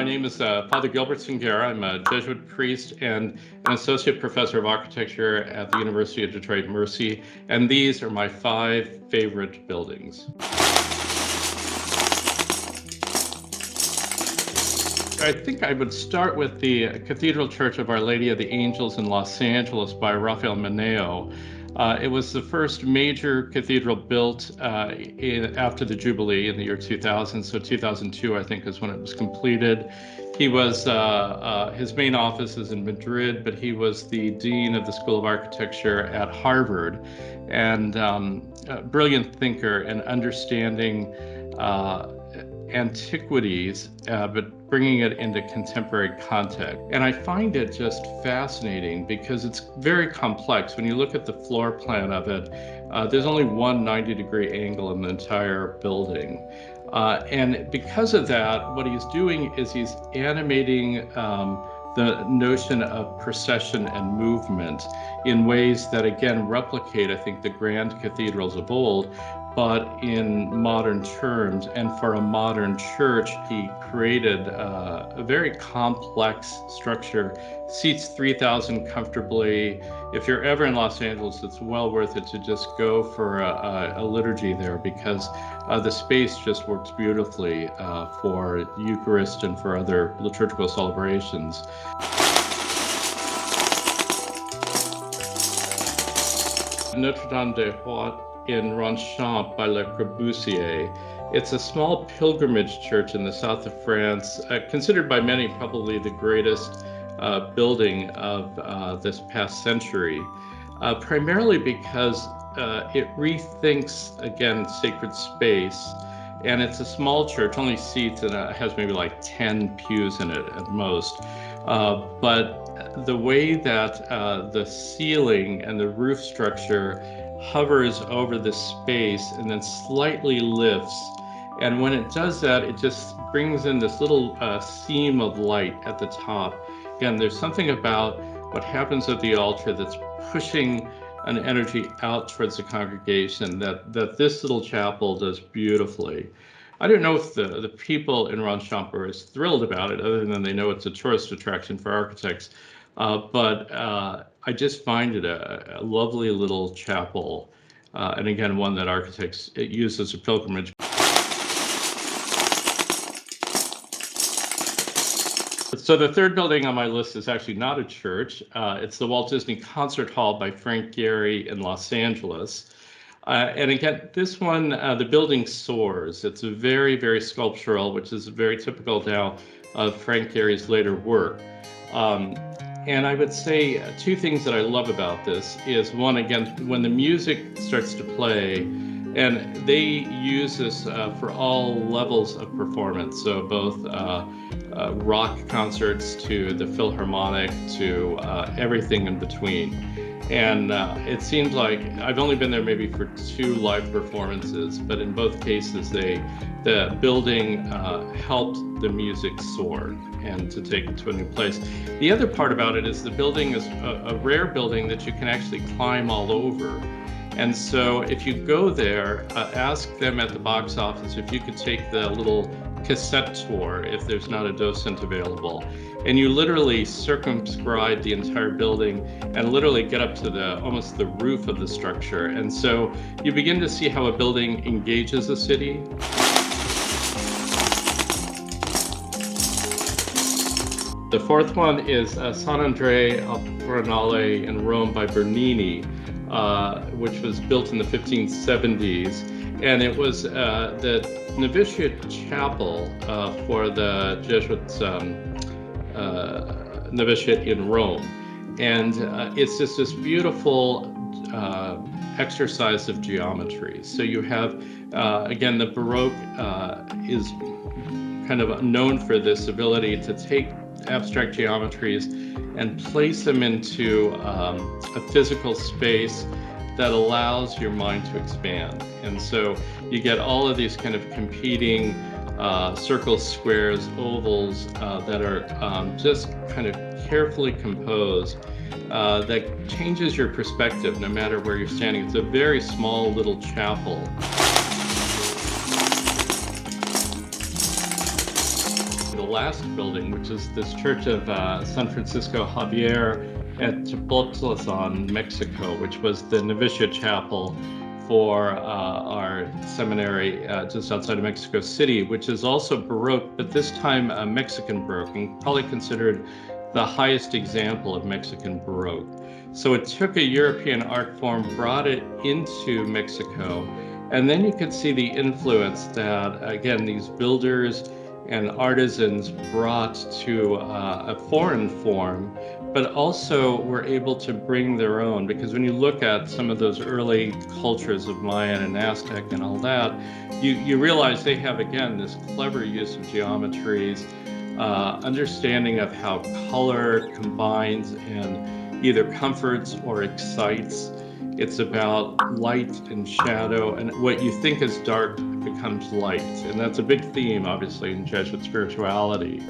My name is Father Gilbert Sunghera. I'm a Jesuit priest and an associate professor of architecture at the University of Detroit Mercy, and these are my 5 favorite buildings. I think I would start with the Cathedral Church of Our Lady of the Angels in Los Angeles by Rafael Maneo. It was the first major cathedral built after the Jubilee in the year 2000. So 2002, I think, is when it was completed. He was, his main office is in Madrid, but he was the dean of the School of Architecture at Harvard, and a brilliant thinker and understanding antiquities, but bringing it into contemporary context. And I find it just fascinating because it's very complex. When you look at the floor plan of it, there's only one 90-degree angle in the entire building. And because of that, what he's doing is he's animating the notion of procession and movement in ways that, again, replicate, I think, the grand cathedrals of old, but in modern terms. And for a modern church, he created a very complex structure, seats 3,000 comfortably. If you're ever in Los Angeles, it's well worth it to just go for a liturgy there, because the space just works beautifully for Eucharist and for other liturgical celebrations. Notre Dame des Rois in Ronchamp by Le Corbusier. It's a small pilgrimage church in the south of France, considered by many probably the greatest building of this past century, primarily because it rethinks, again, sacred space. And it's a small church, only seats, and it has maybe like 10 pews in it at most. But the way that the ceiling and the roof structure hovers over the space and then slightly lifts. And when it does that, it just brings in this little seam of light at the top. Again, there's something about what happens at the altar that's pushing an energy out towards the congregation that this little chapel does beautifully. I don't know if the people in Ronchamp are as thrilled about it, other than they know it's a tourist attraction for architects. But I just find it a lovely little chapel, and again, one that architects use as a pilgrimage. So the third building on my list is actually not a church. It's the Walt Disney Concert Hall by Frank Gehry in Los Angeles. And again, this one, the building soars. It's a very, very sculptural, which is very typical now of Frank Gehry's later work. And I would say 2 things that I love about this is, one, again, when the music starts to play, and they use this for all levels of performance, so both rock concerts to the Philharmonic to everything in between. And it seems like I've only been there maybe for 2 live performances, but in both cases, the building helped the music soar and to take it to a new place. The other part about it is the building is a rare building that you can actually climb all over. And so if you go there, ask them at the box office if you could take the little cassette tour if there's not a docent available. And you literally circumscribe the entire building and literally get up to almost the roof of the structure. And so you begin to see how a building engages a city. The fourth one is Sant'Andrea al Quirinale in Rome by Bernini, which was built in the 1570s. And it was the novitiate chapel for the Jesuits novitiate in Rome. And it's just this beautiful exercise of geometry. So you have, again, the Baroque is kind of known for this ability to take abstract geometries and place them into a physical space that allows your mind to expand. And so you get all of these kind of competing circles, squares, ovals that are just kind of carefully composed that changes your perspective no matter where you're standing. It's a very small little chapel. The last building, which is this Church of San Francisco Javier at Tepoztlán, Mexico, which was the novitiate chapel for our seminary just outside of Mexico City, which is also Baroque, but this time Mexican Baroque, and probably considered the highest example of Mexican Baroque. So it took a European art form, brought it into Mexico, and then you could see the influence that, again, these builders and artisans brought to a foreign form, but also were able to bring their own. Because when you look at some of those early cultures of Mayan and Aztec and all that, you realize they have, again, this clever use of geometries, understanding of how color combines and either comforts or excites. It's about light and shadow, and what you think is dark becomes light. And that's a big theme, obviously, in Jesuit spirituality.